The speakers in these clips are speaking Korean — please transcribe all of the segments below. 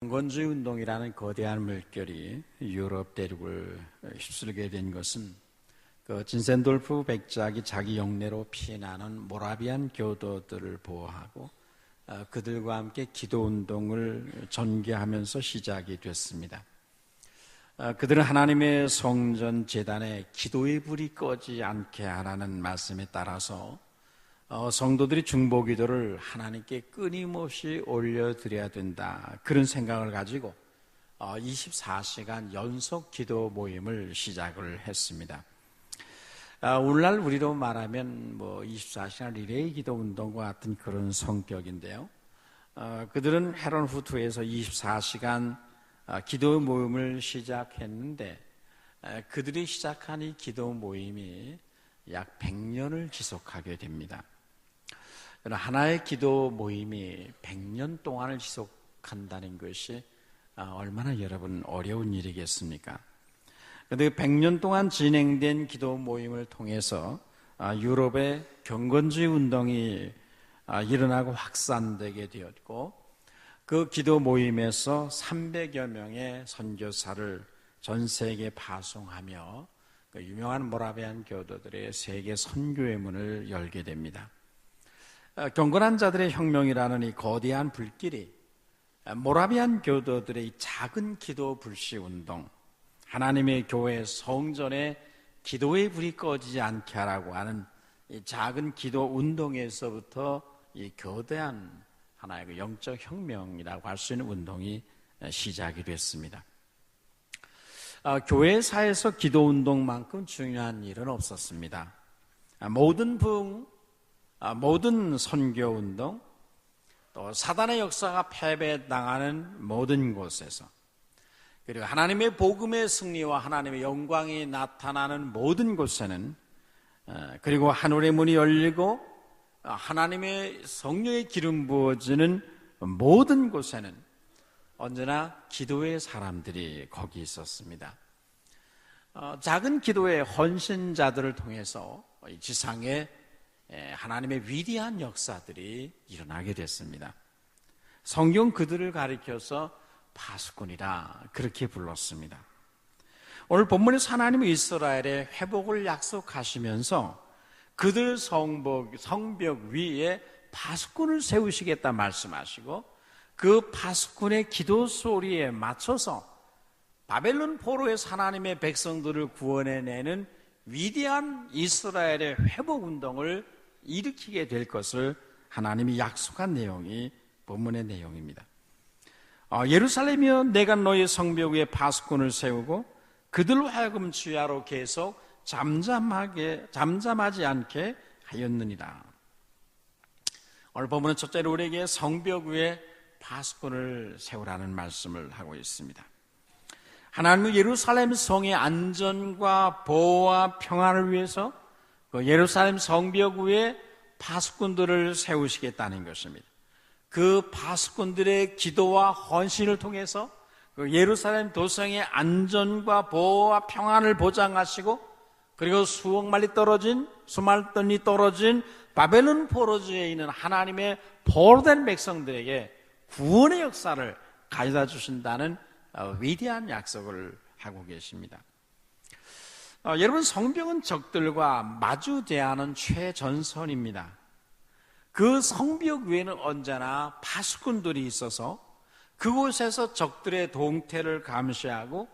경건주의 운동이라는 거대한 물결이 유럽 대륙을 휩쓸게 된 것은 진센돌프 백작이 자기 영내로 피난한 모라비안 교도들을 보호하고 그들과 함께 기도운동을 전개하면서 시작이 됐습니다. 그들은 하나님의 성전 제단에 기도의 불이 꺼지지 않게 하라는 말씀에 따라서 성도들이 중보기도를 하나님께 끊임없이 올려드려야 된다, 그런 생각을 가지고 24시간 연속 기도 모임을 시작을 했습니다. 오늘날 우리로 말하면 24시간 리레이 기도 운동과 같은 그런 성격인데요. 그들은 헤런 후트에서 24시간 기도 모임을 시작했는데 그들이 시작한 이 기도 모임이 약 100년을 지속하게 됩니다. 하나의 기도 모임이 100년 동안을 지속한다는 것이 얼마나 여러분 어려운 일이겠습니까? 그런데 100년 동안 진행된 기도 모임을 통해서 유럽의 경건주의 운동이 일어나고 확산되게 되었고, 그 기도 모임에서 300여 명의 선교사를 전 세계에 파송하며 그 유명한 모라비안 교도들의 세계 선교의 문을 열게 됩니다. 경건한 자들의 혁명이라는 이 거대한 불길이 모라비안 교도들의 작은 기도 불씨 운동, 하나님의 교회 성전에 기도의 불이 꺼지지 않게 하라고 하는 이 작은 기도 운동에서부터 이 거대한 하나의 그 영적 혁명이라고 할 수 있는 운동이 시작이 됐습니다. 교회사에서 기도 운동만큼 중요한 일은 없었습니다. 모든 부흥, 모든 선교 운동, 또 사단의 역사가 패배당하는 모든 곳에서, 그리고 하나님의 복음의 승리와 하나님의 영광이 나타나는 모든 곳에는, 그리고 하늘의 문이 열리고 하나님의 성령의 기름 부어지는 모든 곳에는 언제나 기도의 사람들이 거기 있었습니다. 작은 기도의 헌신자들을 통해서 이 지상에 하나님의 위대한 역사들이 일어나게 됐습니다. 성경 그들을 가리켜서 파수꾼이라 그렇게 불렀습니다. 오늘 본문에서 하나님은 이스라엘의 회복을 약속하시면서 그들 성벽 위에 파수꾼을 세우시겠다 말씀하시고, 그 파수꾼의 기도 소리에 맞춰서 바벨론 포로에서 하나님의 백성들을 구원해내는 위대한 이스라엘의 회복 운동을 일으키게 될 것을 하나님이 약속한 내용이 본문의 내용입니다. 예루살렘이여, 내가 너의 성벽 위에 파수꾼을 세우고 그들로 하여금 주야로 계속 잠잠하지 않게 하였느니라. 오늘 본문은 첫째로 우리에게 성벽 위에 파수꾼을 세우라는 말씀을 하고 있습니다. 하나님은 예루살렘 성의 안전과 보호와 평안을 위해서 그 예루살렘 성벽 위에 파수꾼들을 세우시겠다는 것입니다. 그 파수꾼들의 기도와 헌신을 통해서 그 예루살렘 도성의 안전과 보호와 평안을 보장하시고, 그리고 수억만이 떨어진 바벨론 포로지에 있는 하나님의 포로된 백성들에게 구원의 역사를 가져다 주신다는 위대한 약속을 하고 계십니다. 여러분, 성벽은 적들과 마주 대하는 최전선입니다. 그 성벽 위에는 언제나 파수꾼들이 있어서 그곳에서 적들의 동태를 감시하고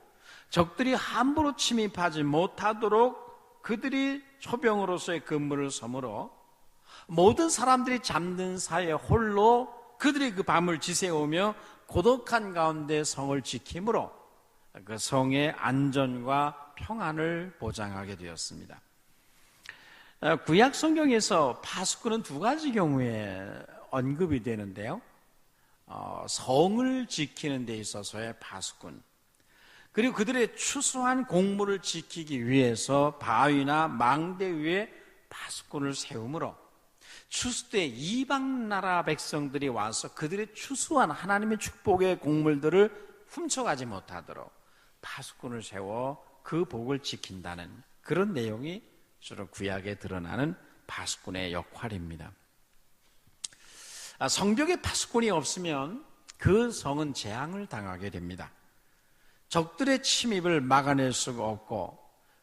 적들이 함부로 침입하지 못하도록 그들이 초병으로서의 근무를 섬으로 모든 사람들이 잠든 사이에 홀로 그들이 그 밤을 지새우며 고독한 가운데 성을 지킴으로 그 성의 안전과 평안을 보장하게 되었습니다. 구약 성경에서 파수꾼은 두 가지 경우에 언급이 되는데요. 성을 지키는 데 있어서의 파수꾼, 그리고 그들의 추수한 공물을 지키기 위해서 바위나 망대 위에 파수꾼을 세우므로 추수 때 이방 나라 백성들이 와서 그들의 추수한 하나님의 축복의 공물들을 훔쳐가지 못하도록 파수꾼을 세워 그 복을 지킨다는 그런 내용이 주로 구약에 드러나는 파수꾼의 역할입니다. 성벽에 파수꾼이 없으면 그 성은 재앙을 당하게 됩니다. 적들의 침입을 막아낼 수가 없고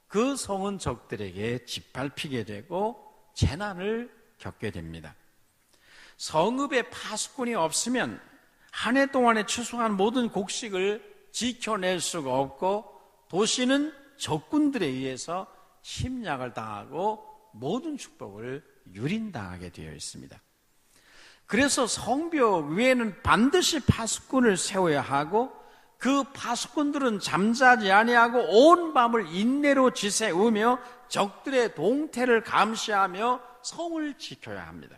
그 성은 적들에게 짓밟히게 되고 재난을 겪게 됩니다. 성읍에 파수꾼이 없으면 한 해 동안에 추수한 모든 곡식을 지켜낼 수가 없고 도시는 적군들에 의해서 침략을 당하고 모든 축복을 유린당하게 되어 있습니다. 그래서 성벽 위에는 반드시 파수꾼을 세워야 하고 그 파수꾼들은 잠자지 아니하고 온 밤을 인내로 지새우며 적들의 동태를 감시하며 성을 지켜야 합니다.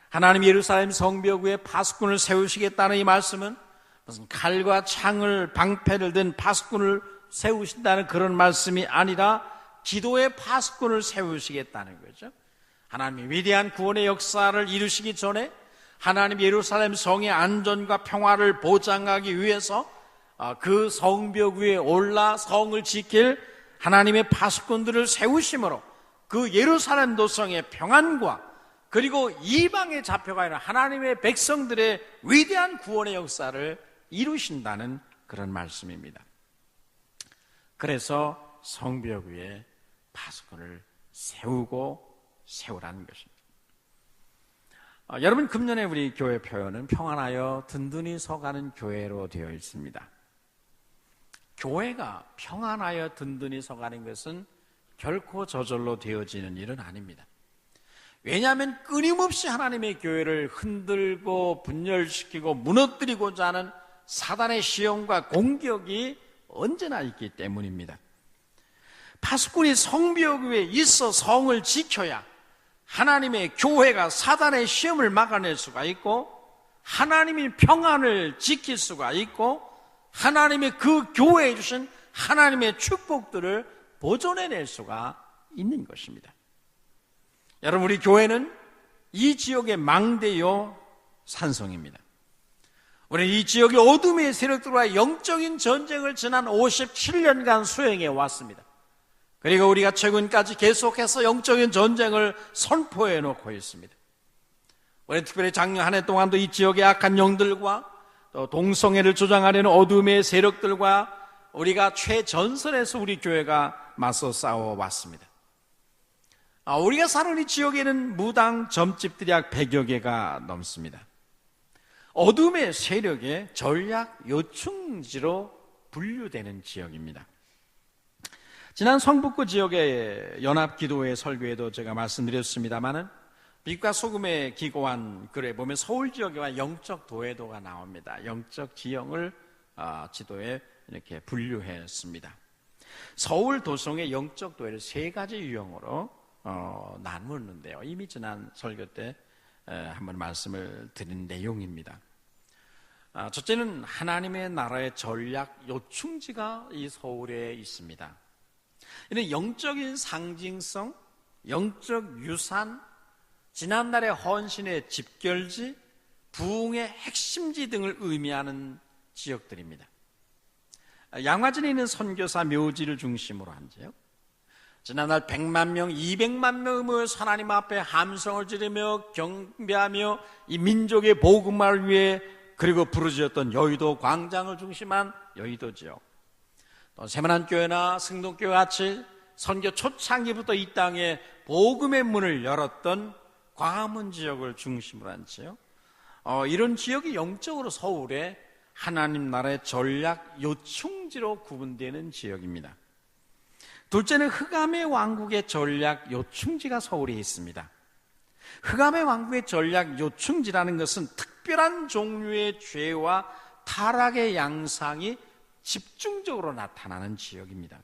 하나님 예루살렘 성벽 위에 파수꾼을 세우시겠다는 이 말씀은 무슨 칼과 창을 방패를 든 파수꾼을 세우신다는 그런 말씀이 아니라 기도의 파수꾼을 세우시겠다는 거죠. 하나님이 위대한 구원의 역사를 이루시기 전에 하나님 예루살렘 성의 안전과 평화를 보장하기 위해서 그 성벽 위에 올라 성을 지킬 하나님의 파수꾼들을 세우심으로 그 예루살렘 도성의 평안과 그리고 이방에 잡혀가 있는 하나님의 백성들의 위대한 구원의 역사를 이루신다는 그런 말씀입니다. 그래서 성벽 위에 파수꾼을 세우라는 것입니다. 여러분, 금년에 우리 교회 표현은 평안하여 든든히 서가는 교회로 되어 있습니다. 교회가 평안하여 든든히 서가는 것은 결코 저절로 되어지는 일은 아닙니다. 왜냐하면 끊임없이 하나님의 교회를 흔들고 분열시키고 무너뜨리고자 하는 사단의 시험과 공격이 언제나 있기 때문입니다. 파수꾼이 성벽 위에 있어 성을 지켜야 하나님의 교회가 사단의 시험을 막아낼 수가 있고 하나님이 평안을 지킬 수가 있고 하나님의 그 교회에 주신 하나님의 축복들을 보존해낼 수가 있는 것입니다. 여러분, 우리 교회는 이 지역의 망대요 산성입니다. 우리 이 지역의 어둠의 세력들과 영적인 전쟁을 지난 57년간 수행해 왔습니다. 그리고 우리가 최근까지 계속해서 영적인 전쟁을 선포해 놓고 있습니다. 우리 특별히 작년 한 해 동안도 이 지역의 악한 영들과 또 동성애를 조장하려는 어둠의 세력들과 우리가 최전선에서 우리 교회가 맞서 싸워왔습니다. 우리가 사는 이 지역에는 무당 점집들이 약 100여 개가 넘습니다. 어둠의 세력의 전략 요충지로 분류되는 지역입니다. 지난 성북구 지역의 연합기도회 설교에도 제가 말씀드렸습니다마는 빛과 소금에 기고한 글에 보면 서울 지역과 영적 도회도가 나옵니다. 영적 지형을 지도에 이렇게 분류했습니다. 서울 도성의 영적 도회를 세 가지 유형으로 나누었는데요. 이미 지난 설교 때 한번 말씀을 드린 내용입니다. 첫째는 하나님의 나라의 전략 요충지가 이 서울에 있습니다. 이는 영적인 상징성, 영적 유산, 지난날의 헌신의 집결지, 부흥의 핵심지 등을 의미하는 지역들입니다. 양화진에 있는 선교사 묘지를 중심으로 한 지역, 지난날 100만 명, 200만 명이 모여서 하나님 앞에 함성을 지르며 경배하며 이 민족의 복음을 위해 그리고 부르짖었던 여의도 광장을 중심한 여의도 지역, 또 세만한교회나 승동교회 같이 선교 초창기부터 이 땅에 복음의 문을 열었던 광화문 지역을 중심으로 한 지역, 이런 지역이 영적으로 서울의 하나님 나라의 전략 요충지로 구분되는 지역입니다. 둘째는 흑암의 왕국의 전략 요충지가 서울에 있습니다. 흑암의 왕국의 전략 요충지라는 것은 특별한 종류의 죄와 타락의 양상이 집중적으로 나타나는 지역입니다.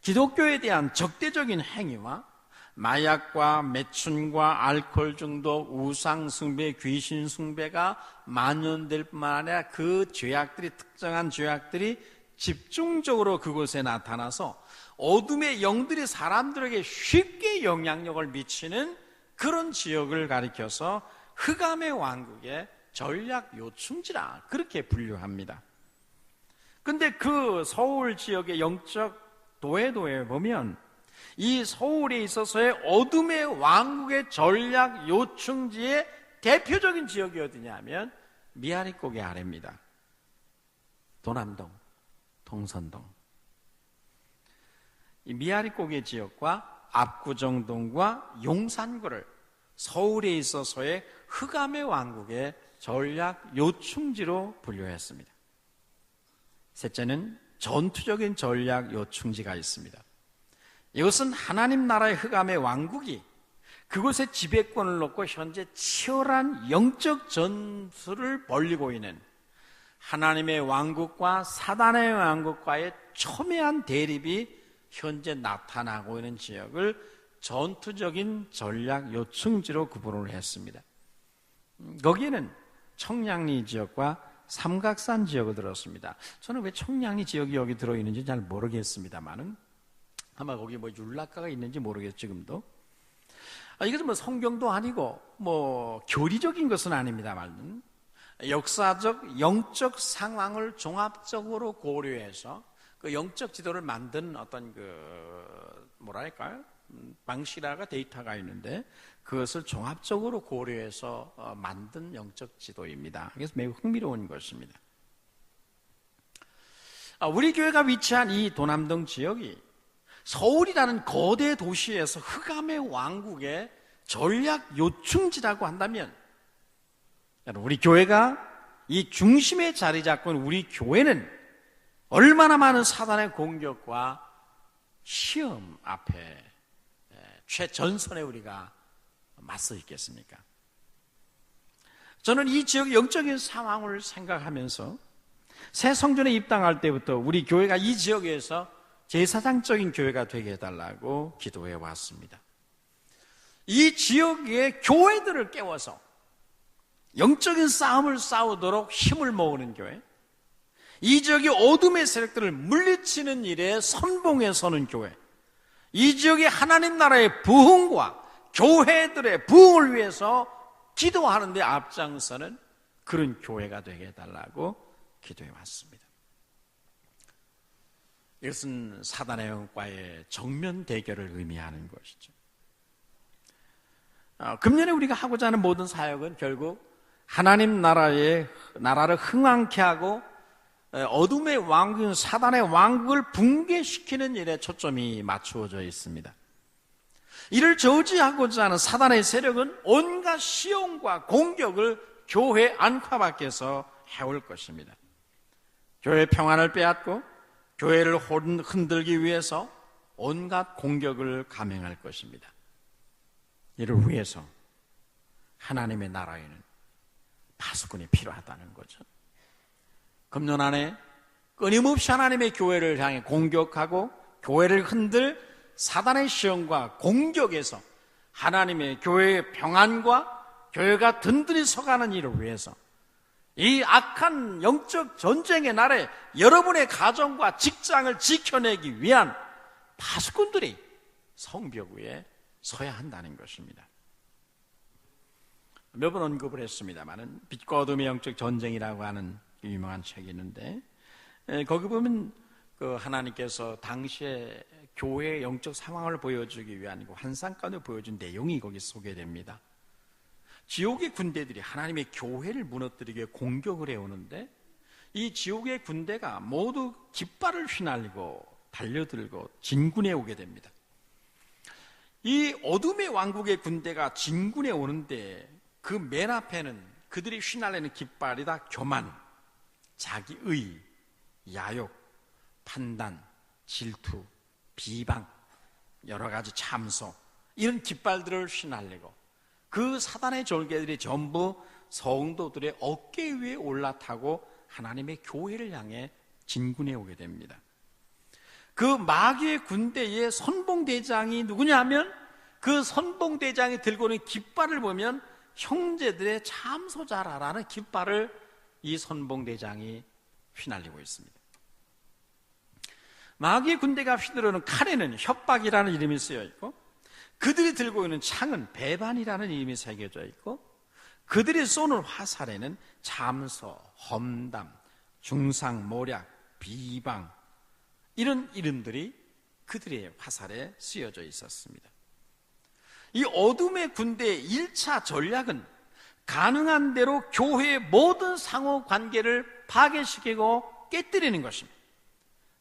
기독교에 대한 적대적인 행위와 마약과 매춘과 알코올 중독, 우상 숭배, 귀신 숭배가 만연될 뿐만 아니라 그 죄악들이, 특정한 죄악들이 집중적으로 그곳에 나타나서 어둠의 영들이 사람들에게 쉽게 영향력을 미치는 그런 지역을 가리켜서 흑암의 왕국의 전략 요충지라 그렇게 분류합니다. 근데 그 서울 지역의 영적 도회도에 보면 이 서울에 있어서의 어둠의 왕국의 전략 요충지의 대표적인 지역이 어디냐면 미아리고개 아래입니다. 도남동, 동선동. 이 미아리고개 지역과 압구정동과 용산구를 서울에 있어서의 흑암의 왕국의 전략 요충지로 분류했습니다. 셋째는 전투적인 전략 요충지가 있습니다. 이것은 하나님 나라의 흑암의 왕국이 그곳에 지배권을 놓고 현재 치열한 영적 전투를 벌이고 있는 하나님의 왕국과 사단의 왕국과의 첨예한 대립이 현재 나타나고 있는 지역을 전투적인 전략 요충지로 구분을 했습니다. 거기에는 청량리 지역과 삼각산 지역을 들었습니다. 저는 왜 청량리 지역이 여기 들어있는지 잘 모르겠습니다만은 아마 거기 뭐 율락가가 있는지 모르겠어요, 지금도. 이것은 뭐 성경도 아니고 뭐 교리적인 것은 아닙니다만 역사적, 영적 상황을 종합적으로 고려해서 그 영적 지도를 만든 어떤 뭐랄까요? 방식이라가 데이터가 있는데 그것을 종합적으로 고려해서 만든 영적 지도입니다. 그래서 매우 흥미로운 것입니다. 우리 교회가 위치한 이 도남동 지역이 서울이라는 거대 도시에서 흑암의 왕국의 전략 요충지라고 한다면 우리 교회가 이 중심에 자리 잡고 있는 우리 교회는 얼마나 많은 사단의 공격과 시험 앞에 최전선에 우리가 맞서 있겠습니까? 저는 이 지역의 영적인 상황을 생각하면서 새 성전에 입당할 때부터 우리 교회가 이 지역에서 제사장적인 교회가 되게 해달라고 기도해 왔습니다. 이 지역의 교회들을 깨워서 영적인 싸움을 싸우도록 힘을 모으는 교회, 이 지역의 어둠의 세력들을 물리치는 일에 선봉에 서는 교회, 이 지역의 하나님 나라의 부흥과 교회들의 부흥을 위해서 기도하는 데 앞장서는 그런 교회가 되게 해달라고 기도해 왔습니다. 이것은 사단의 영과의 정면 대결을 의미하는 것이죠. 금년에 우리가 하고자 하는 모든 사역은 결국 하나님 나라를 흥왕케 하고 어둠의 왕국, 사단의 왕국을 붕괴시키는 일에 초점이 맞추어져 있습니다. 이를 저지하고자 하는 사단의 세력은 온갖 시험과 공격을 교회 안팎에서 해올 것입니다. 교회 평안을 빼앗고 교회를 흔들기 위해서 온갖 공격을 감행할 것입니다. 이를 위해서 하나님의 나라에는 파수꾼이 필요하다는 거죠. 금년 안에 끊임없이 하나님의 교회를 향해 공격하고 교회를 흔들 사단의 시험과 공격에서 하나님의 교회의 평안과 교회가 든든히 서가는 일을 위해서 이 악한 영적 전쟁의 날에 여러분의 가정과 직장을 지켜내기 위한 파수꾼들이 성벽 위에 서야 한다는 것입니다. 몇 번 언급을 했습니다마는 빛과 어둠의 영적 전쟁이라고 하는 유명한 책이 있는데 거기 보면 하나님께서 당시에 교회의 영적 상황을 보여주기 위한 환상가운데 보여준 내용이 거기 소개됩니다. 지옥의 군대들이 하나님의 교회를 무너뜨리기 위해 공격을 해오는데 이 지옥의 군대가 모두 깃발을 휘날리고 달려들고 진군해 오게 됩니다. 이 어둠의 왕국의 군대가 진군해 오는데 그 맨 앞에는 그들이 휘날리는 깃발이 다 교만, 자기의, 야욕, 판단, 질투, 비방, 여러 가지 참소 이런 깃발들을 휘날리고 그 사단의 졸개들이 전부 성도들의 어깨 위에 올라타고 하나님의 교회를 향해 진군해 오게 됩니다. 그 마귀의 군대의 선봉대장이 누구냐면 그 선봉대장이 들고 있는 깃발을 보면 형제들의 참소자라라는 깃발을 이 선봉대장이 휘날리고 있습니다. 마귀의 군대가 휘두르는 칼에는 협박이라는 이름이 쓰여 있고 그들이 들고 있는 창은 배반이라는 이름이 새겨져 있고 그들이 쏘는 화살에는 참소, 험담, 중상, 모략, 비방 이런 이름들이 그들의 화살에 쓰여져 있었습니다. 이 어둠의 군대의 1차 전략은 가능한 대로 교회의 모든 상호 관계를 파괴시키고 깨뜨리는 것입니다.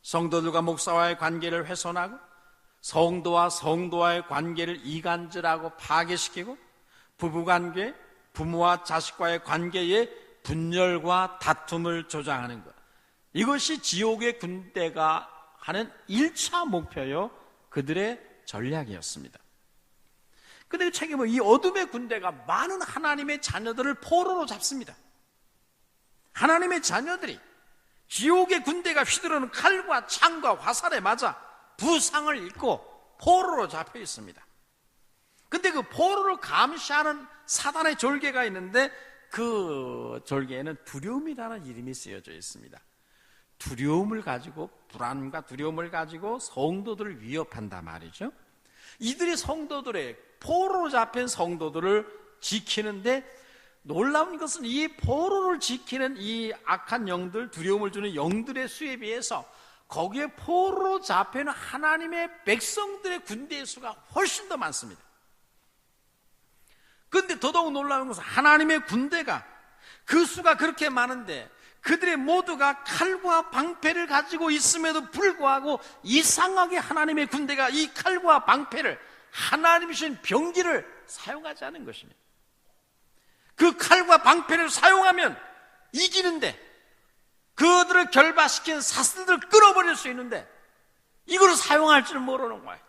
성도들과 목사와의 관계를 훼손하고 성도와 성도와의 관계를 이간질하고 파괴시키고 부부관계, 부모와 자식과의 관계에 분열과 다툼을 조장하는 것, 이것이 지옥의 군대가 하는 1차 목표요, 그들의 전략이었습니다. 그런데 책이 이 어둠의 군대가 많은 하나님의 자녀들을 포로로 잡습니다. 하나님의 자녀들이 지옥의 군대가 휘두르는 칼과 창과 화살에 맞아 부상을 입고 포로로 잡혀 있습니다. 근데 그 포로를 감시하는 사단의 졸개가 있는데 그 졸개에는 두려움이라는 이름이 쓰여져 있습니다. 두려움을 가지고, 불안과 두려움을 가지고 성도들을 위협한단 말이죠. 이들이 성도들의, 포로로 잡힌 성도들을 지키는데, 놀라운 것은 이 포로를 지키는 이 악한 영들, 두려움을 주는 영들의 수에 비해서 거기에 포로로 잡혀있는 하나님의 백성들의 군대의 수가 훨씬 더 많습니다. 그런데 더더욱 놀라운 것은 하나님의 군대가, 그 수가 그렇게 많은데 그들의 모두가 칼과 방패를 가지고 있음에도 불구하고 이상하게 하나님의 군대가 이 칼과 방패를, 하나님이신 병기를 사용하지 않은 것입니다. 그 칼과 방패를 사용하면 이기는데, 그들을 결박시킨 사슬들을 끊어버릴 수 있는데 이걸 사용할 줄 모르는 거예요.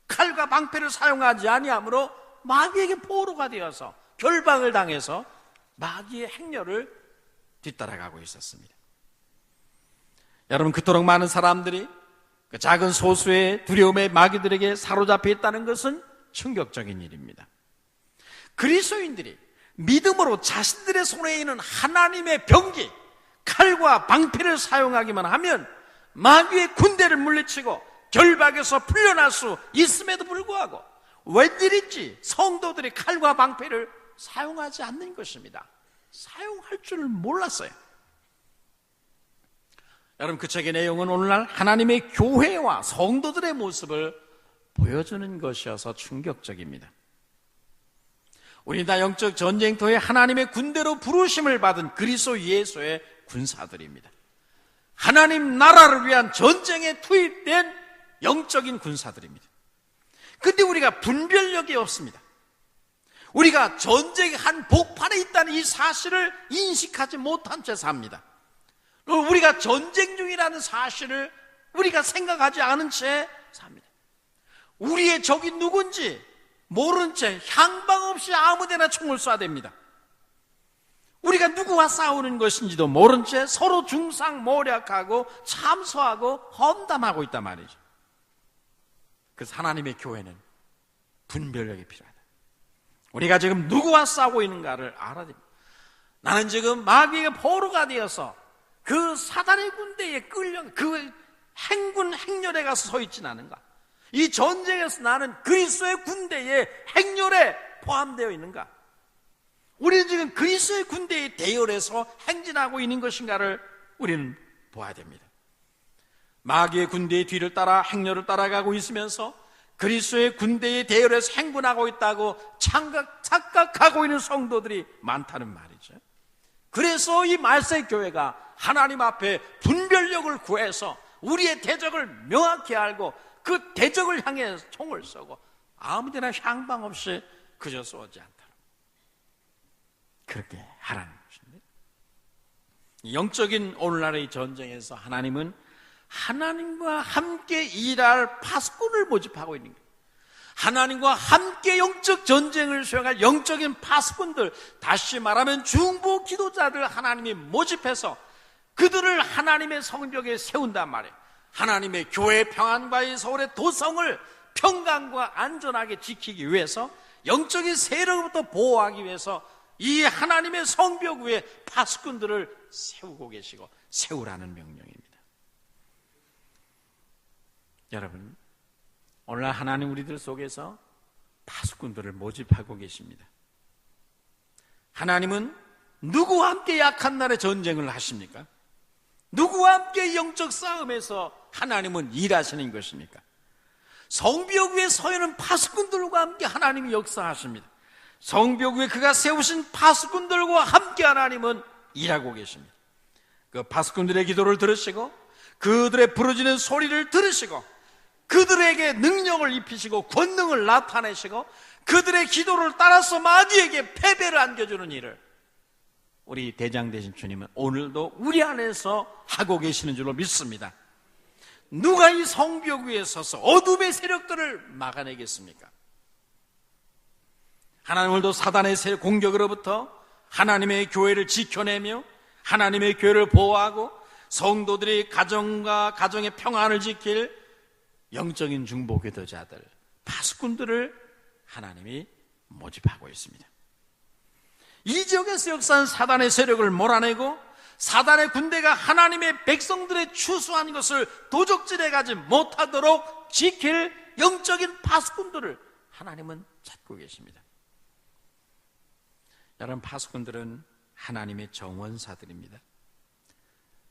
칼과 방패를 사용하지 아니하므로 마귀에게 포로가 되어서 결박을 당해서 마귀의 행렬을 뒤따라가고 있었습니다. 여러분, 그토록 많은 사람들이 그 작은 소수의 두려움의 마귀들에게 사로잡혀 있다는 것은 충격적인 일입니다. 그리스도인들이 믿음으로 자신들의 손에 있는 하나님의 병기, 칼과 방패를 사용하기만 하면 마귀의 군대를 물리치고 결박에서 풀려날 수 있음에도 불구하고 웬일인지 성도들이 칼과 방패를 사용하지 않는 것입니다. 사용할 줄을 몰랐어요. 여러분, 그 책의 내용은 오늘날 하나님의 교회와 성도들의 모습을 보여주는 것이어서 충격적입니다. 우리 다 영적 전쟁터에 하나님의 군대로 부르심을 받은 그리스도 예수의 군사들입니다. 하나님 나라를 위한 전쟁에 투입된 영적인 군사들입니다. 근데 우리가 분별력이 없습니다. 우리가 전쟁의 한 복판에 있다는 이 사실을 인식하지 못한 채 삽니다. 우리가 전쟁 중이라는 사실을 우리가 생각하지 않은 채 삽니다. 우리의 적이 누군지 모른 채 향방 없이 아무데나 총을 쏴댑니다. 우리가 누구와 싸우는 것인지도 모른 채 서로 중상모략하고 참소하고 험담하고 있단 말이죠. 그래서 하나님의 교회는 분별력이 필요하다. 우리가 지금 누구와 싸우고 있는가를 알아야 됩니다. 나는 지금 마귀의 포로가 되어서 그 사단의 군대에 끌려 그 행군 행렬에 가서 서 있지는 않은가? 이 전쟁에서 나는 그리스도의 군대의 행렬에 포함되어 있는가? 우리는 지금 그리스도의 군대의 대열에서 행진하고 있는 것인가를 우리는 보아야 됩니다. 마귀의 군대의 뒤를 따라 행렬을 따라가고 있으면서 그리스도의 군대의 대열에서 행군하고 있다고 착각하고 있는 성도들이 많다는 말이죠. 그래서 이 말세 교회가 하나님 앞에 분별력을 구해서 우리의 대적을 명확히 알고 그 대적을 향해 총을 쏘고 아무데나 향방 없이 그저 쏘지 않다. 그렇게 하라는 것입니다. 영적인 오늘날의 전쟁에서 하나님은 하나님과 함께 일할 파수꾼을 모집하고 있는 거예요. 하나님과 함께 영적 전쟁을 수행할 영적인 파수꾼들, 다시 말하면 중보 기도자들 하나님이 모집해서 그들을 하나님의 성벽에 세운단 말이에요. 하나님의 교회 평안과의 서울의 도성을 평강과 안전하게 지키기 위해서, 영적인 세력부터 보호하기 위해서 이 하나님의 성벽 위에 파수꾼들을 세우고 계시고 세우라는 명령입니다. 여러분, 오늘날 하나님 우리들 속에서 파수꾼들을 모집하고 계십니다. 하나님은 누구와 함께 약한 날에 전쟁을 하십니까? 누구와 함께 영적 싸움에서 하나님은 일하시는 것입니까? 성벽 위에 서 있는 파수꾼들과 함께 하나님이 역사하십니다. 성벽 위에 그가 세우신 파수꾼들과 함께 하나님은 일하고 계십니다. 그 파수꾼들의 기도를 들으시고 그들의 부르짖는 소리를 들으시고 그들에게 능력을 입히시고 권능을 나타내시고 그들의 기도를 따라서 마귀에게 패배를 안겨주는 일을 우리 대장 되신 주님은 오늘도 우리 안에서 하고 계시는 줄로 믿습니다. 누가 이 성벽 위에 서서 어둠의 세력들을 막아내겠습니까? 하나님 오늘도 사단의 세력 공격으로부터 하나님의 교회를 지켜내며 하나님의 교회를 보호하고 성도들이 가정과 가정의 평안을 지킬 영적인 중보기도자들, 파수꾼들을 하나님이 모집하고 있습니다. 이 지역에서 역사한 사단의 세력을 몰아내고 사단의 군대가 하나님의 백성들의 추수한 것을 도적질해 가지 못하도록 지킬 영적인 파수꾼들을 하나님은 찾고 계십니다. 여러분, 파수꾼들은 하나님의 정원사들입니다.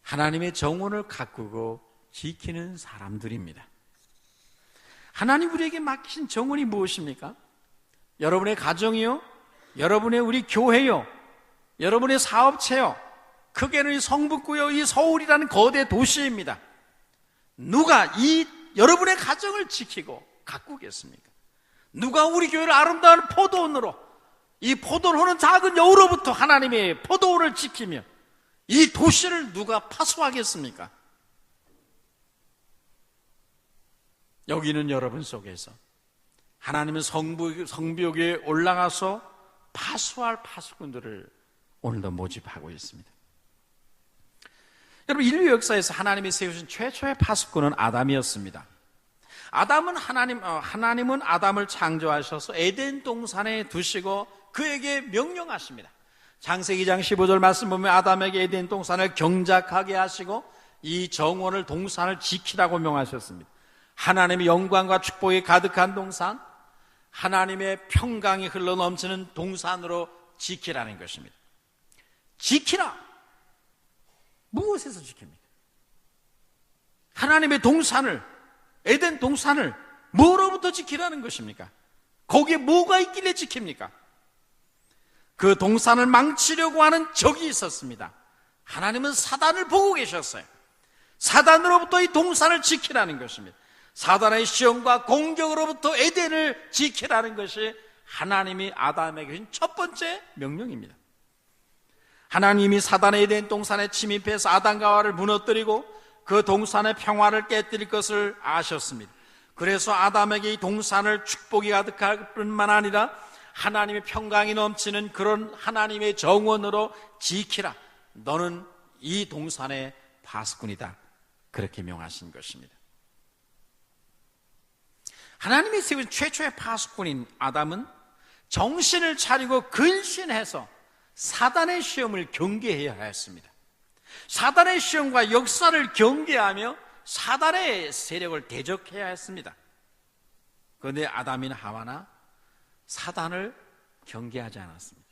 하나님의 정원을 가꾸고 지키는 사람들입니다. 하나님 우리에게 맡기신 정원이 무엇입니까? 여러분의 가정이요, 여러분의 우리 교회요, 여러분의 사업체요, 크게는 이 성북구요, 이 서울이라는 거대 도시입니다. 누가 이 여러분의 가정을 지키고 가꾸겠습니까? 누가 우리 교회를 아름다운 포도원으로, 이 포도원은 작은 여우로부터 하나님의 포도원을 지키며 이 도시를 누가 파수하겠습니까? 여기는 여러분 속에서 하나님은 성벽 위에 올라가서 파수할 파수꾼들을 오늘도 모집하고 있습니다. 여러분, 인류 역사에서 하나님이 세우신 최초의 파수꾼은 아담이었습니다. 하나님은 아담을 창조하셔서 에덴 동산에 두시고 그에게 명령하십니다. 창세기 2장 15절 말씀 보면 아담에게 에덴 동산을 경작하게 하시고 이 정원을 동산을 지키라고 명하셨습니다. 하나님의 영광과 축복이 가득한 동산, 하나님의 평강이 흘러넘치는 동산으로 지키라는 것입니다. 지키라! 무엇에서 지킵니까? 하나님의 동산을, 에덴 동산을 뭐로부터 지키라는 것입니까? 거기에 뭐가 있길래 지킵니까? 그 동산을 망치려고 하는 적이 있었습니다. 하나님은 사단을 보고 계셨어요. 사단으로부터 이 동산을 지키라는 것입니다. 사단의 시험과 공격으로부터 에덴을 지키라는 것이 하나님이 아담에게 주신 첫 번째 명령입니다. 하나님이 사단의 에덴 동산에 침입해서 아담과 하와를 무너뜨리고 그 동산의 평화를 깨뜨릴 것을 아셨습니다. 그래서 아담에게 이 동산을 축복이 가득할 뿐만 아니라 하나님의 평강이 넘치는 그런 하나님의 정원으로 지키라. 너는 이 동산의 파수꾼이다. 그렇게 명하신 것입니다. 하나님이 세운 최초의 파수꾼인 아담은 정신을 차리고 근신해서 사단의 시험을 경계해야 했습니다. 사단의 시험과 역사를 경계하며 사단의 세력을 대적해야 했습니다. 그런데 아담이나 하와나 사단을 경계하지 않았습니다.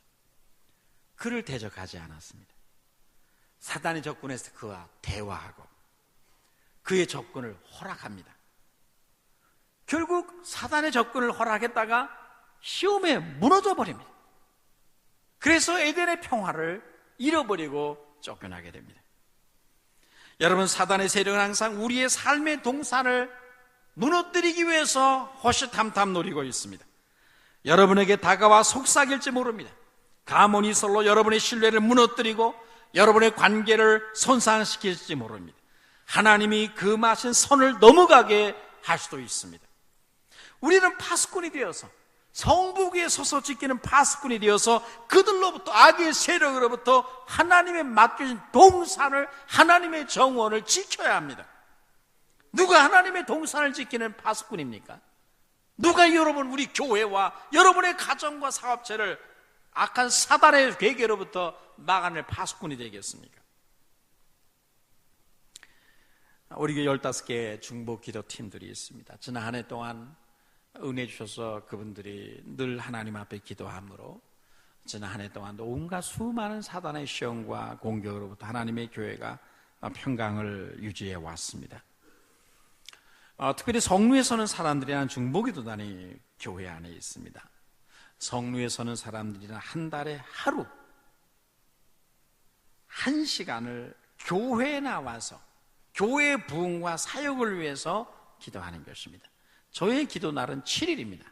그를 대적하지 않았습니다. 사단이 접근해서 그와 대화하고 그의 접근을 허락합니다. 결국 사단의 접근을 허락했다가 시험에 무너져 버립니다. 그래서 에덴의 평화를 잃어버리고 쫓겨나게 됩니다. 여러분, 사단의 세력은 항상 우리의 삶의 동산을 무너뜨리기 위해서 호시탐탐 노리고 있습니다. 여러분에게 다가와 속삭일지 모릅니다. 가모니설로 여러분의 신뢰를 무너뜨리고 여러분의 관계를 손상시킬지 모릅니다. 하나님이 금하신 선을 넘어가게 할 수도 있습니다. 우리는 파수꾼이 되어서 성북 위에 서서 지키는 파수꾼이 되어서 그들로부터, 악의 세력으로부터 하나님의 맡겨진 동산을, 하나님의 정원을 지켜야 합니다. 누가 하나님의 동산을 지키는 파수꾼입니까? 누가 여러분 우리 교회와 여러분의 가정과 사업체를 악한 사단의 괴계로부터 막아낼 파수꾼이 되겠습니까? 우리 교회 15개 중보 기도 팀들이 있습니다. 지난 한 해 동안 은혜 주셔서 그분들이 늘 하나님 앞에 기도함으로 지난 한 해 동안도 온갖 수많은 사단의 시험과 공격으로부터 하나님의 교회가 평강을 유지해 왔습니다. 특별히 성루에 서는 사람들이라는 중보기도단이 교회 안에 있습니다. 성루에 서는 사람들이나 한 달에 하루 1시간을 교회에 나와서 교회 부흥과 사역을 위해서 기도하는 것입니다. 저의 기도 날은 7일입니다.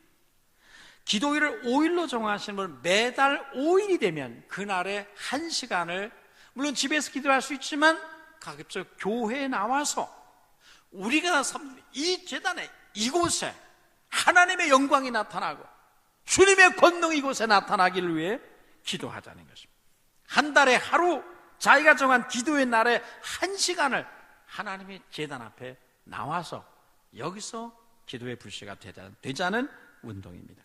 기도일을 5일로 정하시는 분은 매달 5일이 되면 그날에 1시간을 물론 집에서 기도할 수 있지만 가급적 교회에 나와서 우리가 이 제단에 이곳에 하나님의 영광이 나타나고 주님의 권능이 이곳에 나타나기를 위해 기도하자는 것입니다. 한 달에 하루 자기가 정한 기도의 날에 1시간을 하나님의 제단 앞에 나와서 여기서 기도의 불씨가 되자는 운동입니다.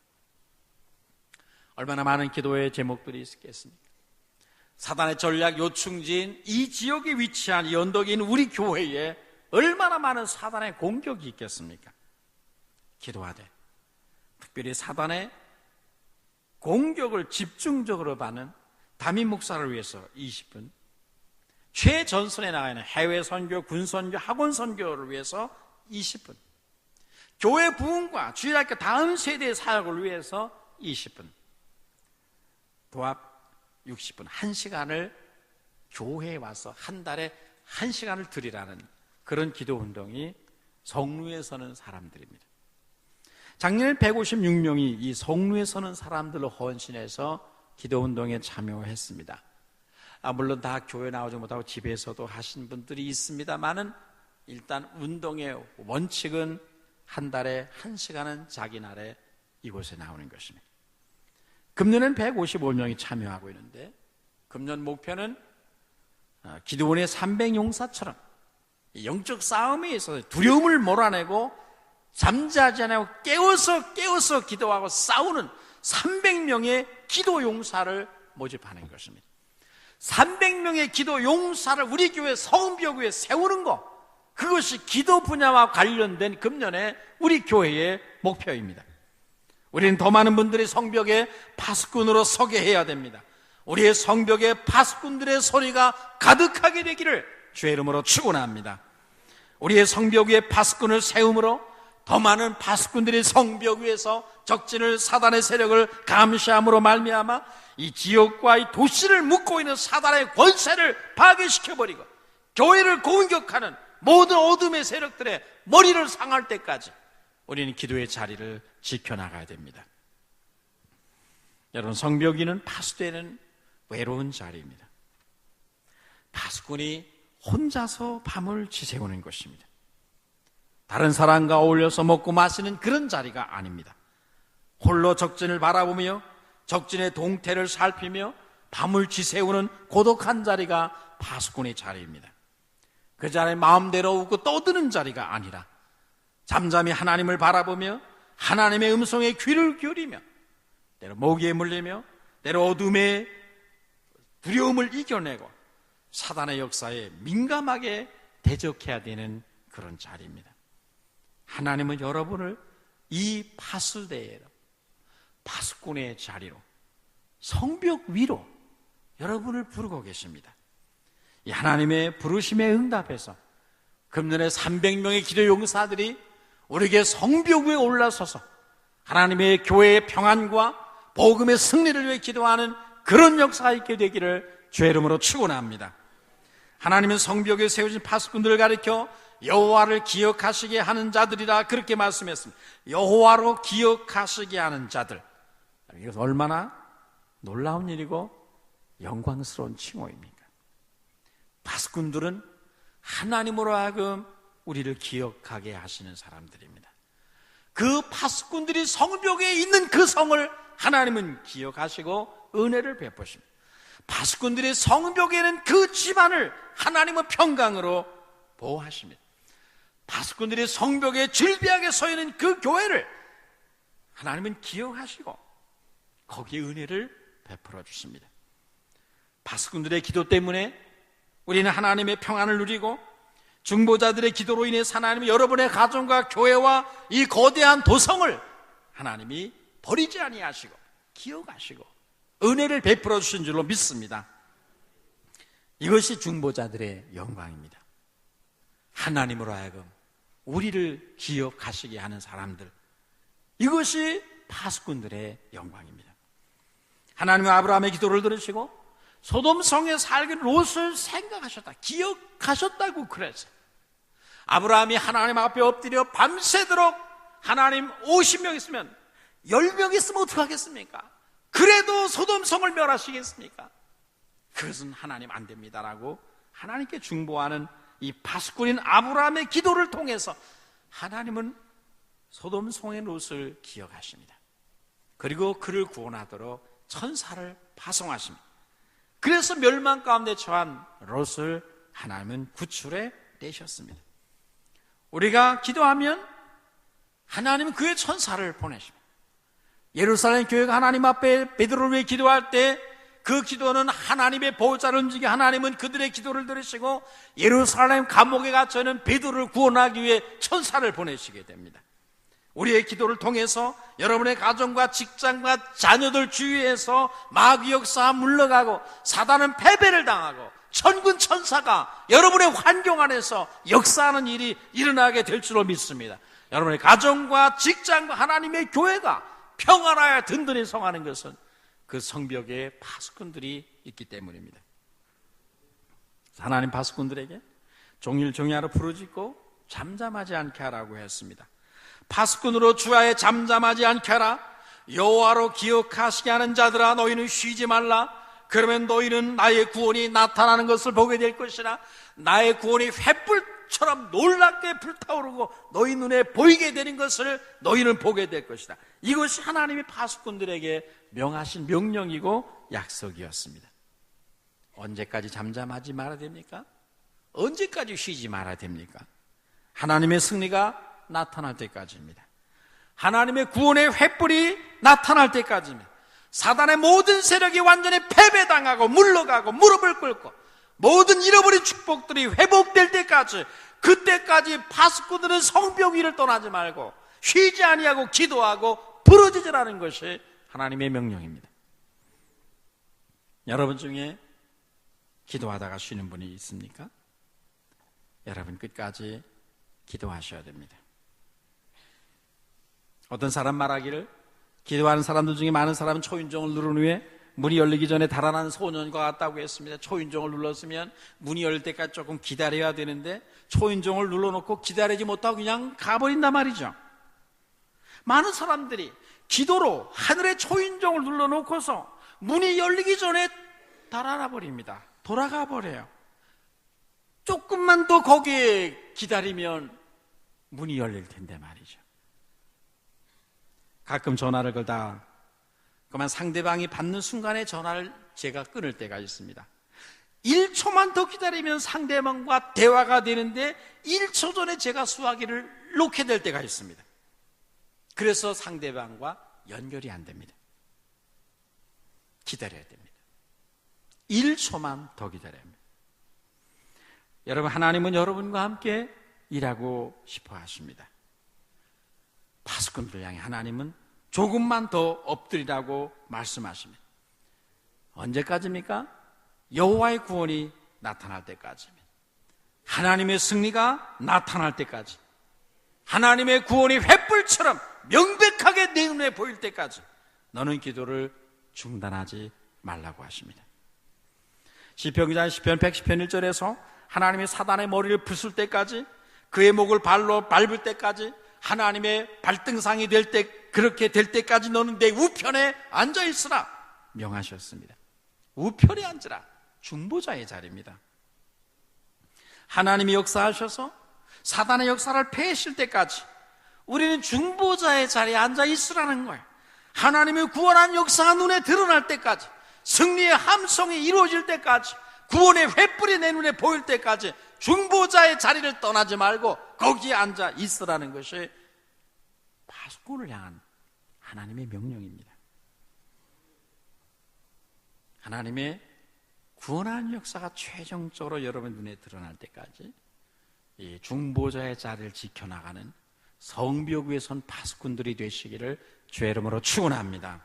얼마나 많은 기도의 제목들이 있겠습니까? 사단의 전략 요충지인 이 지역에 위치한 이 언덕에 있는 우리 교회에 얼마나 많은 사단의 공격이 있겠습니까? 기도하되 특별히 사단의 공격을 집중적으로 받는 담임 목사를 위해서 20분, 최전선에 나가 있는 해외 선교, 군 선교, 학원 선교를 위해서 20분, 교회 부흥과 주일학교 다음 세대의 사역을 위해서 20분, 도합 60분, 1시간을 교회에 와서 한 달에 1시간을 드리라는 그런 기도 운동이 성루에 서는 사람들입니다. 작년에 156명이 이 성루에 서는 사람들로 헌신해서 기도 운동에 참여했습니다. 물론 다 교회 나오지 못하고 집에서도 하신 분들이 있습니다만은 일단 운동의 원칙은 한 달에 1시간은 자기 날에 이곳에 나오는 것입니다. 금년엔 155명이 참여하고 있는데 금년 목표는 기도원의 300용사처럼 영적 싸움에 있어서 두려움을 몰아내고 잠자지 않고 깨워서 기도하고 싸우는 300명의 기도 용사를 모집하는 것입니다. 300명의 기도 용사를 우리 교회 서은벽 위에 세우는 것, 그것이 기도 분야와 관련된 금년의 우리 교회의 목표입니다. 우리는 더 많은 분들이 성벽에 파수꾼으로 서게 해야 됩니다. 우리의 성벽에 파수꾼들의 소리가 가득하게 되기를 주의 이름으로 축원합니다. 우리의 성벽 위에 파수꾼을 세움으로 더 많은 파수꾼들이 성벽 위에서 적진을, 사단의 세력을 감시함으로 말미암아 이 지역과 이 도시를 묶고 있는 사단의 권세를 파괴시켜버리고 교회를 공격하는 모든 어둠의 세력들의 머리를 상할 때까지 우리는 기도의 자리를 지켜나가야 됩니다. 여러분, 성벽위는 파수되는 외로운 자리입니다. 파수꾼이 혼자서 밤을 지새우는 것입니다. 다른 사람과 어울려서 먹고 마시는 그런 자리가 아닙니다. 홀로 적진을 바라보며 적진의 동태를 살피며 밤을 지새우는 고독한 자리가 파수꾼의 자리입니다. 그 자리에 마음대로 웃고 떠드는 자리가 아니라 잠잠히 하나님을 바라보며 하나님의 음성에 귀를 기울이며 때로 모기에 물리며 때로 어둠의 두려움을 이겨내고 사단의 역사에 민감하게 대적해야 되는 그런 자리입니다. 하나님은 여러분을 이 파수대로, 파수꾼의 자리로, 성벽 위로 여러분을 부르고 계십니다. 이 하나님의 부르심에 응답해서 금년에 300명의 기도 용사들이 우리에게 성벽 위에 올라서서 하나님의 교회의 평안과 복음의 승리를 위해 기도하는 그런 역사가 있게 되기를 주의 이름으로 축원합니다. 하나님은 성벽에 세우신 파수꾼들을 가리켜 여호와를 기억하시게 하는 자들이라 그렇게 말씀했습니다. 여호와로 기억하시게 하는 자들. 이것은 얼마나 놀라운 일이고 영광스러운 칭호입니까? 파수꾼들은 하나님으로 하여금 우리를 기억하게 하시는 사람들입니다. 그 파수꾼들이 성벽에 있는 그 성을 하나님은 기억하시고 은혜를 베푸십니다. 파수꾼들이 성벽에는 그 집안을 하나님은 평강으로 보호하십니다. 파수꾼들이 성벽에 질비하게 서 있는 그 교회를 하나님은 기억하시고 거기에 은혜를 베풀어 주십니다. 파수꾼들의 기도 때문에 우리는 하나님의 평안을 누리고 중보자들의 기도로 인해 하나님이 여러분의 가정과 교회와 이 거대한 도성을 하나님이 버리지 아니하시고 기억하시고 은혜를 베풀어 주신 줄로 믿습니다. 이것이 중보자들의 영광입니다. 하나님으로 하여금 우리를 기억하시게 하는 사람들, 이것이 파수꾼들의 영광입니다. 하나님은 아브라함의 기도를 들으시고 소돔 성에 살기를 롯을 생각하셨다, 기억하셨다고 그랬어요. 아브라함이 하나님 앞에 엎드려 밤새도록 하나님 50명 있으면 10명 있으면 어떡하겠습니까? 그래도 소돔 성을 멸하시겠습니까? 그것은 하나님 안 됩니다라고 하나님께 중보하는 이 파수꾼인 아브라함의 기도를 통해서 하나님은 소돔 성의 롯을 기억하십니다. 그리고 그를 구원하도록 천사를 파송하십니다. 그래서 멸망 가운데 처한 롯을 하나님은 구출해 내셨습니다. 우리가 기도하면 하나님은 그의 천사를 보내십니다. 예루살렘 교회가 하나님 앞에 베드로를 위해 기도할 때 그 기도는 하나님의 보호자를 움직여 하나님은 그들의 기도를 들으시고 예루살렘 감옥에 갇혀 있는 베드로를 구원하기 위해 천사를 보내시게 됩니다. 우리의 기도를 통해서 여러분의 가정과 직장과 자녀들 주위에서 마귀 역사가 물러가고 사단은 패배를 당하고 천군 천사가 여러분의 환경 안에서 역사하는 일이 일어나게 될 줄로 믿습니다. 여러분의 가정과 직장과 하나님의 교회가 평안하여 든든히 성하는 것은 그 성벽에 파수꾼들이 있기 때문입니다. 하나님 파수꾼들에게 종일 종이하러 부르짖고 잠잠하지 않게 하라고 했습니다. 파수꾼으로 주야에 잠잠하지 않게 하라. 여호와로 기억하시게 하는 자들아, 너희는 쉬지 말라. 그러면 너희는 나의 구원이 나타나는 것을 보게 될 것이라. 나의 구원이 횃불처럼 놀랍게 불타오르고 너희 눈에 보이게 되는 것을 너희는 보게 될 것이다. 이것이 하나님의 파수꾼들에게 명하신 명령이고 약속이었습니다. 언제까지 잠잠하지 말아야 됩니까? 언제까지 쉬지 말아야 됩니까? 하나님의 승리가 나타날 때까지입니다. 하나님의 구원의 횃불이 나타날 때까지입니다. 사단의 모든 세력이 완전히 패배당하고 물러가고 무릎을 꿇고 모든 잃어버린 축복들이 회복될 때까지, 그때까지 파수꾼들은 성벽 위를 떠나지 말고 쉬지 아니하고 기도하고 부르짖으라는 것이 하나님의 명령입니다. 여러분 중에 기도하다가 쉬는 분이 있습니까? 여러분 끝까지 기도하셔야 됩니다. 어떤 사람 말하기를 기도하는 사람들 중에 많은 사람은 초인종을 누른 후에 문이 열리기 전에 달아난 소년과 같다고 했습니다. 초인종을 눌렀으면 문이 열릴 때까지 조금 기다려야 되는데 초인종을 눌러놓고 기다리지 못하고 그냥 가버린단 말이죠. 많은 사람들이 기도로 하늘의 초인종을 눌러놓고서 문이 열리기 전에 달아나 버립니다. 돌아가 버려요. 조금만 더 거기에 기다리면 문이 열릴 텐데 말이죠. 가끔 전화를 걸다 그만 상대방이 받는 순간에 전화를 제가 끊을 때가 있습니다. 1초만 더 기다리면 상대방과 대화가 되는데 1초 전에 제가 수화기를 놓게 될 때가 있습니다. 그래서 상대방과 연결이 안 됩니다. 기다려야 됩니다. 1초만 더 기다려야 합니다. 여러분, 하나님은 여러분과 함께 일하고 싶어 하십니다. 파수꾼들 향해 하나님은 조금만 더 엎드리라고 말씀하십니다. 언제까지입니까? 여호와의 구원이 나타날 때까지입니다. 하나님의 승리가 나타날 때까지, 하나님의 구원이 횃불처럼 명백하게 내 눈에 보일 때까지 너는 기도를 중단하지 말라고 하십니다. 시편 기자 시편 110편 1절에서 하나님이 사단의 머리를 부술 때까지, 그의 목을 발로 밟을 때까지, 하나님의 발등상이 될 때, 그렇게 될 때까지 너는 내 우편에 앉아 있으라 명하셨습니다. 우편에 앉으라, 중보자의 자리입니다. 하나님이 역사하셔서 사단의 역사를 폐하실 때까지 우리는 중보자의 자리에 앉아 있으라는 거예요. 하나님의 구원한 역사가 눈에 드러날 때까지, 승리의 함성이 이루어질 때까지, 구원의 횃불이 내 눈에 보일 때까지 중보자의 자리를 떠나지 말고 거기에 앉아 있으라는 것이 파수꾼을 향한 하나님의 명령입니다. 하나님의 구원한 역사가 최종적으로 여러분 눈에 드러날 때까지 이 중보자의 자리를 지켜나가는 성벽 위에 선 파수꾼들이 되시기를 주의 이름으로 축원합니다.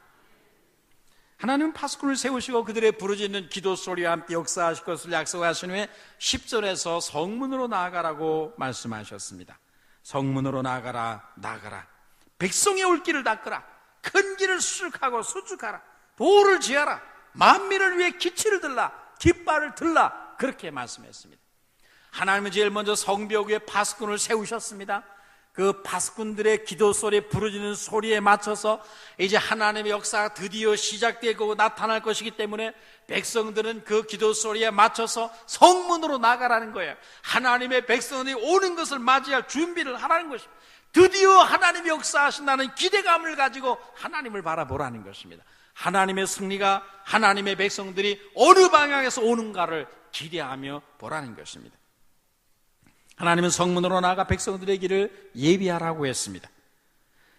하나님은 파수꾼을 세우시고 그들의 부르짖는 기도 소리와 함께 역사하실 것을 약속하신 후에 10절에서 성문으로 나아가라고 말씀하셨습니다. 성문으로 나아가라, 나아가라. 백성의 올 길을 닦으라. 큰 길을 수축하고 수축하라. 도를 지어라. 만민을 위해 기치를 들라. 깃발을 들라. 그렇게 말씀했습니다. 하나님은 제일 먼저 성벽 위에 파수꾼을 세우셨습니다. 그 파수꾼들의 기도 소리에 부르짖는 소리에 맞춰서 이제 하나님의 역사가 드디어 시작되고 나타날 것이기 때문에 백성들은 그 기도 소리에 맞춰서 성문으로 나가라는 거예요. 하나님의 백성들이 오는 것을 맞이할 준비를 하라는 것입니다. 드디어 하나님이 역사하신다는 기대감을 가지고 하나님을 바라보라는 것입니다. 하나님의 승리가 하나님의 백성들이 어느 방향에서 오는가를 기대하며 보라는 것입니다. 하나님은 성문으로 나가 백성들의 길을 예비하라고 했습니다.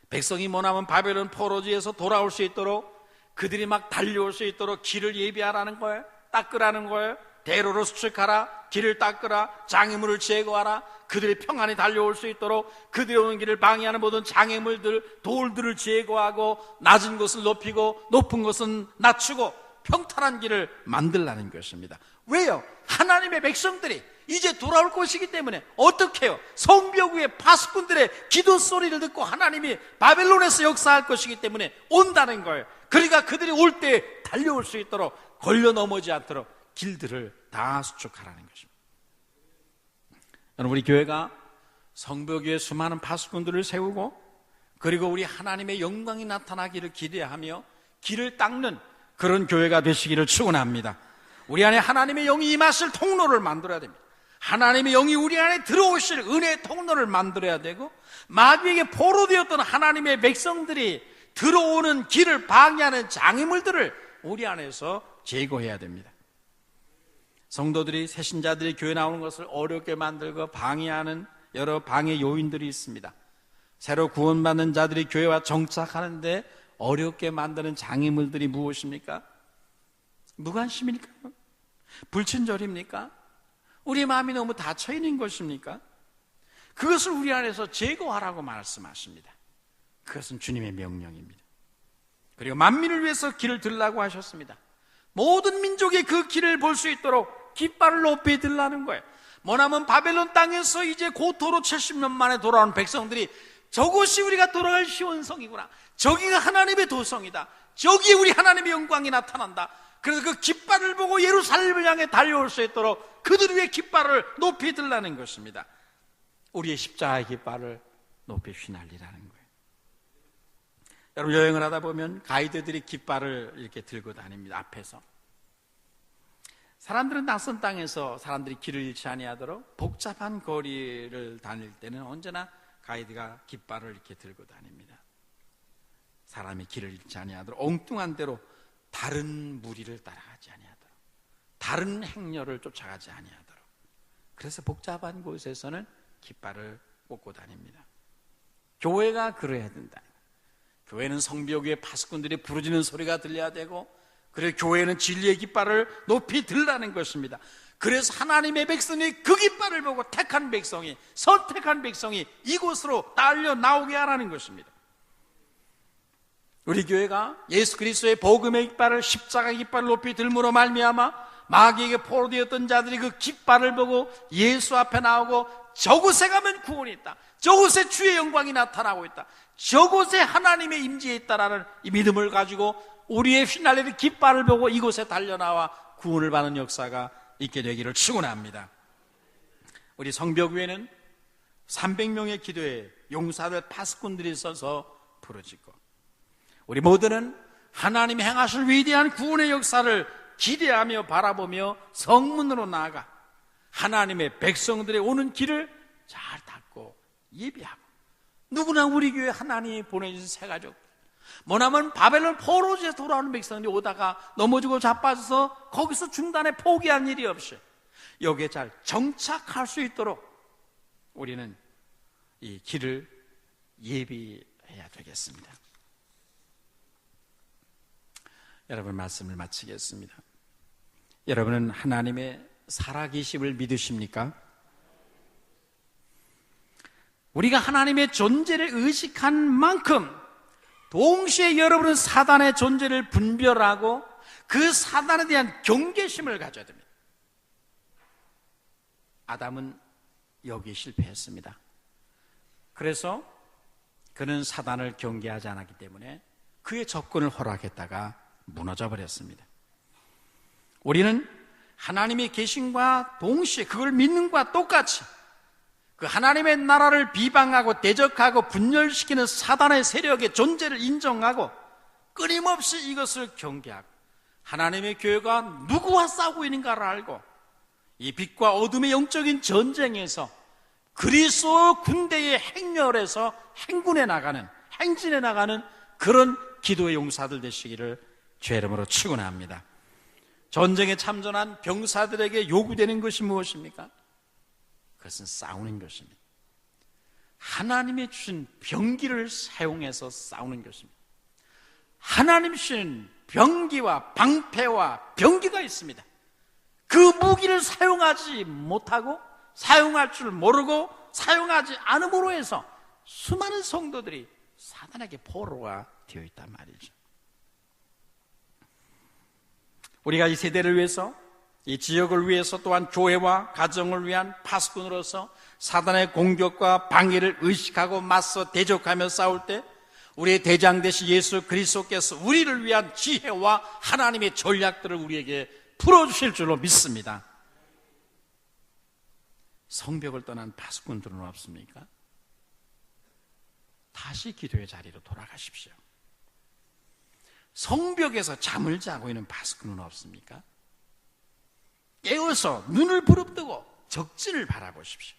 백성이 뭐냐면 바벨론 포로지에서 돌아올 수 있도록, 그들이 막 달려올 수 있도록 길을 예비하라는 거예요. 닦으라는 거예요. 대로로 수축하라. 길을 닦으라. 장애물을 제거하라. 그들이 평안히 달려올 수 있도록 그들이 오는 길을 방해하는 모든 장애물들, 돌들을 제거하고 낮은 곳을 높이고 높은 곳은 낮추고 평탄한 길을 만들라는 것입니다. 왜요? 하나님의 백성들이 이제 돌아올 것이기 때문에. 어떻게 해요? 성벽 위에 파수꾼들의 기도 소리를 듣고 하나님이 바벨론에서 역사할 것이기 때문에 온다는 거예요. 그러니까 그들이 올 때 달려올 수 있도록, 걸려 넘어지지 않도록 길들을 다 수축하라는 것입니다. 여러분, 우리 교회가 성벽 위에 수많은 파수꾼들을 세우고, 그리고 우리 하나님의 영광이 나타나기를 기대하며 길을 닦는 그런 교회가 되시기를 축원합니다. 우리 안에 하나님의 영이 임하실 통로를 만들어야 됩니다. 하나님의 영이 우리 안에 들어오실 은혜의 통로를 만들어야 되고, 마귀에게 포로되었던 하나님의 백성들이 들어오는 길을 방해하는 장애물들을 우리 안에서 제거해야 됩니다. 성도들이, 새신자들이 교회 나오는 것을 어렵게 만들고 방해하는 여러 방해 요인들이 있습니다. 새로 구원받는 자들이 교회와 정착하는데 어렵게 만드는 장애물들이 무엇입니까? 무관심입니까? 불친절입니까? 우리 마음이 너무 닫혀 있는 것입니까? 그것을 우리 안에서 제거하라고 말씀하십니다. 그것은 주님의 명령입니다. 그리고 만민을 위해서 길을 들라고 하셨습니다. 모든 민족이 그 길을 볼 수 있도록 깃발을 높이 들라는 거예요. 뭐냐면 바벨론 땅에서 이제 고토로 70년 만에 돌아온 백성들이, 저곳이 우리가 돌아갈 시온성이구나, 저기가 하나님의 도성이다, 저기에 우리 하나님의 영광이 나타난다. 그래서 그 깃발을 보고 예루살렘을 향해 달려올 수 있도록 그들 위해 깃발을 높이 들라는 것입니다. 우리의 십자가의 깃발을 높이 휘날리라는 거예요. 여러분, 여행을 하다 보면 가이드들이 깃발을 이렇게 들고 다닙니다. 앞에서. 사람들은 낯선 땅에서 사람들이 길을 잃지 아니하도록 복잡한 거리를 다닐 때는 언제나 가이드가 깃발을 이렇게 들고 다닙니다. 사람이 길을 잃지 아니하도록, 엉뚱한 대로 다른 무리를 따라가지 아니하도록, 다른 행렬을 쫓아가지 아니하도록. 그래서 복잡한 곳에서는 깃발을 꽂고 다닙니다. 교회가 그래야 된다. 교회는 성벽 위에 파수꾼들이 부르짖는 소리가 들려야 되고, 그래서 교회는 진리의 깃발을 높이 들라는 것입니다. 그래서 하나님의 백성이 그 깃발을 보고 택한 백성이, 선택한 백성이 이곳으로 딸려 나오게 하라는 것입니다. 우리 교회가 예수 그리스도의 복음의 깃발을, 십자가 깃발을 높이 들므로 말미암아 마귀에게 포로되었던 자들이 그 깃발을 보고 예수 앞에 나오고, 저곳에 가면 구원이 있다, 저곳에 주의 영광이 나타나고 있다, 저곳에 하나님의 임재에 있다라는 이 믿음을 가지고 우리의 휘날리는 깃발을 보고 이곳에 달려나와 구원을 받는 역사가 있게 되기를 축원합니다. 우리 성벽 위에는 300명의 기도에 용사들, 파수꾼들이 있어서 부르짖고, 우리 모두는 하나님이 행하실 위대한 구원의 역사를 기대하며 바라보며 성문으로 나아가 하나님의 백성들의 오는 길을 잘 닦고 예비하고, 누구나 우리 교회 하나님이 보내주신 새가족, 뭐냐면 바벨론 포로지에서 돌아오는 백성들이 오다가 넘어지고 자빠져서 거기서 중단에 포기한 일이 없이 여기에 잘 정착할 수 있도록 우리는 이 길을 예비해야 되겠습니다. 여러분, 말씀을 마치겠습니다. 여러분은 하나님의 살아계심을 믿으십니까? 우리가 하나님의 존재를 의식한 만큼 동시에 여러분은 사단의 존재를 분별하고 그 사단에 대한 경계심을 가져야 됩니다. 아담은 여기에 실패했습니다. 그래서 그는 사단을 경계하지 않았기 때문에 그의 접근을 허락했다가 무너져 버렸습니다. 우리는 하나님의 계심과 동시에 그걸 믿는 것과 똑같이 그 하나님의 나라를 비방하고 대적하고 분열시키는 사단의 세력의 존재를 인정하고 끊임없이 이것을 경계하고 하나님의 교회가 누구와 싸우고 있는가를 알고 이 빛과 어둠의 영적인 전쟁에서 그리스도 군대의 행렬에서 행진해 나가는 그런 기도의 용사들 되시기를 주의 이름으로 축원합니다. 전쟁에 참전한 병사들에게 요구되는 것이 무엇입니까? 그것은 싸우는 것입니다. 하나님이 주신 병기를 사용해서 싸우는 것입니다. 하나님 주신 병기와 방패와 병기가 있습니다. 그 무기를 사용하지 못하고 사용할 줄 모르고 사용하지 않음으로 해서 수많은 성도들이 사단에게 포로가 되어 있단 말이죠. 우리가 이 세대를 위해서, 이 지역을 위해서, 또한 교회와 가정을 위한 파수꾼으로서 사단의 공격과 방해를 의식하고 맞서 대적하며 싸울 때 우리의 대장 되신 예수 그리스도께서 우리를 위한 지혜와 하나님의 전략들을 우리에게 풀어주실 줄로 믿습니다. 성벽을 떠난 파수꾼들은 없습니까? 다시 기도의 자리로 돌아가십시오. 성벽에서 잠을 자고 있는 파수꾼은 없습니까? 깨어서 눈을 부릅뜨고 적진을 바라보십시오.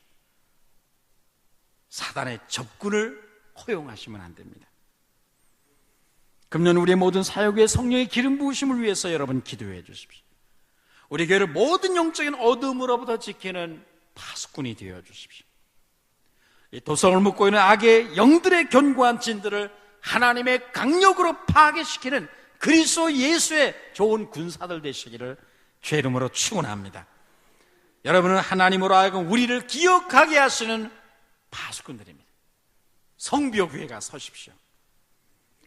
사단의 접근을 허용하시면 안 됩니다. 금년 우리의 모든 사역의 성령의 기름 부으심을 위해서 여러분 기도해 주십시오. 우리 교회를 모든 영적인 어둠으로부터 지키는 파수꾼이 되어 주십시오. 이 도성을 묶고 있는 악의 영들의 견고한 진들을 하나님의 강력으로 파괴시키는 그리스도 예수의 좋은 군사들 되시기를 주의 이름으로 축원합니다. 여러분은 하나님으로 하여금 우리를 기억하게 하시는 파수꾼들입니다. 성벽위에가 서십시오.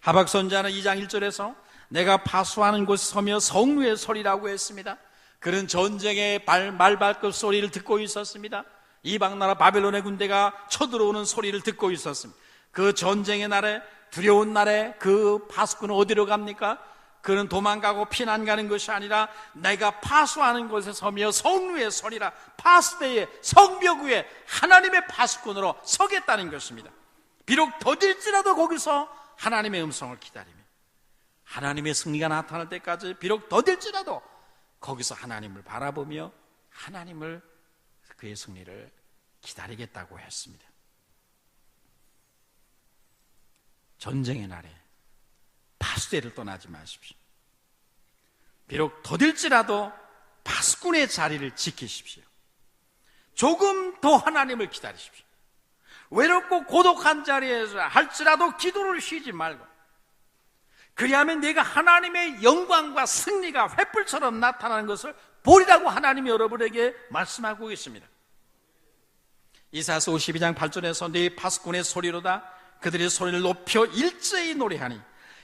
하박 선지자는 2장 1절에서 내가 파수하는 곳에 서며 성루에 서리라고 했습니다. 그는 전쟁의 말발급 소리를 듣고 있었습니다. 이방나라 바벨론의 군대가 쳐들어오는 소리를 듣고 있었습니다. 그 전쟁의 날에, 두려운 날에 그 파수꾼은 어디로 갑니까? 그는 도망가고 피난 가는 것이 아니라 내가 파수하는 곳에 서며 성루에 서리라. 파수대의 성벽 위에 하나님의 파수꾼으로 서겠다는 것입니다. 비록 더딜지라도 거기서 하나님의 음성을 기다리며 하나님의 승리가 나타날 때까지 비록 더딜지라도 거기서 하나님을 바라보며 하나님을, 그의 승리를 기다리겠다고 했습니다. 전쟁의 날에 파수대를 떠나지 마십시오. 비록 더딜지라도 파수꾼의 자리를 지키십시오. 조금 더 하나님을 기다리십시오. 외롭고 고독한 자리에서 할지라도 기도를 쉬지 말고, 그리하면 내가 하나님의 영광과 승리가 횃불처럼 나타나는 것을 보리라고 하나님이 여러분에게 말씀하고 계십니다. 이사야서 52장 8절에서 네 파수꾼의 소리로다 그들의 소리를 높여 일제히 노래하니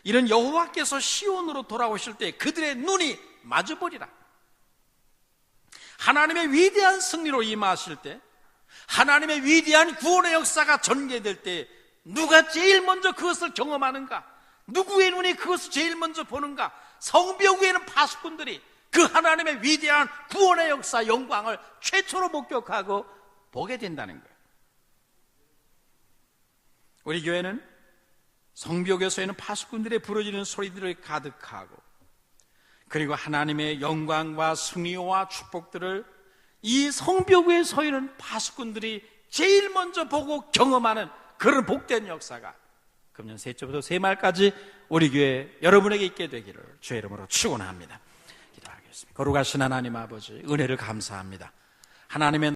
이는 여호와께서 시온으로 돌아오실 때 그들의 눈이 마주보리라. 하나님의 위대한 승리로 임하실 때, 하나님의 위대한 구원의 역사가 전개될 때 누가 제일 먼저 그것을 경험하는가? 누구의 눈이 그것을 제일 먼저 보는가? 성벽 위에는 파수꾼들이 그 하나님의 위대한 구원의 역사, 영광을 최초로 목격하고 보게 된다는 거예요. 우리 교회는 성벽에서에는 파수꾼들의 부러지는 소리들을 가득하고, 그리고 하나님의 영광과 승리와 축복들을 이 성벽 위에 서 있는 파수꾼들이 제일 먼저 보고 경험하는 그런 복된 역사가 금년 셋째부터 새말까지 우리 교회 여러분에게 있게 되기를 주의 이름으로 축원합니다. 기도하겠습니다. 거룩하신 하나님 아버지, 은혜를 감사합니다. 하나님의